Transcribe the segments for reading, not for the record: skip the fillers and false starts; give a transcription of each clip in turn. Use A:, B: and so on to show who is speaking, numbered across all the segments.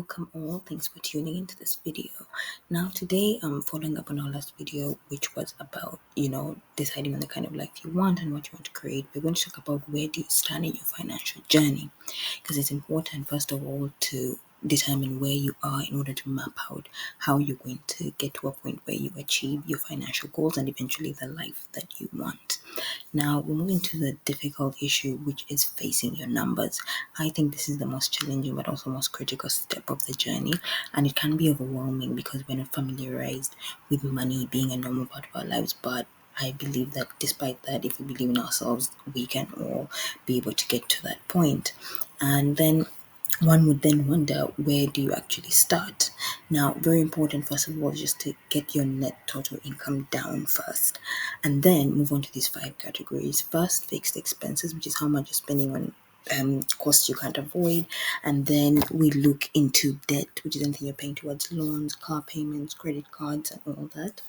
A: welcome all. Thanks for tuning into this video. Now, today I'm following up on our last video, which was about, deciding on the kind of life you want and what you want to create. We're going to talk about where do you stand in your financial journey, because it's important, first of all, to determine where you are in order to map out how you're going to get to a point where you achieve your financial goals and eventually the life that you want. Now, we're moving to the difficult issue, which is facing your numbers. I think this is the most challenging but also most critical step of the journey, and it can be overwhelming because we're not familiarized with money being a normal part of our lives. But I believe that despite that, if we believe in ourselves, we can all be able to get to that point. And then one would then wonder, where do you actually start? Now, very important, first of all, is just to get your net total income down first, and then move on to these 5 categories. First, fixed expenses, which is how much you're spending on costs you can't avoid. And then we look into debt, which is anything you're paying towards loans, car payments, credit cards, and all that.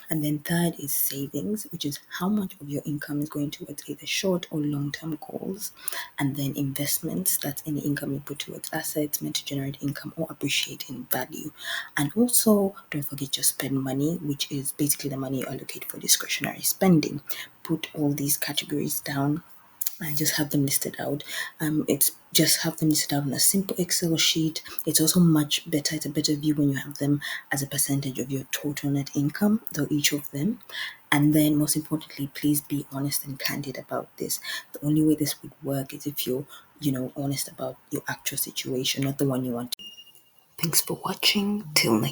A: And then third is savings, which is how much of your income is going towards either short or long-term goals. And then investments, that's any income you put towards assets meant to generate income or appreciate in value. And also, don't forget your spend money, which is basically the money you allocate for discretionary spending. Put all these categories down and just have them listed out. It's just have them listed out on a simple Excel sheet. It's also much better. It's a better view when you have them as a percentage of your total net income, though each of them. And then, most importantly, please be honest and candid about this. The only way this would work is if you're, honest about your actual situation, not the one you want. Thanks for watching. Till next.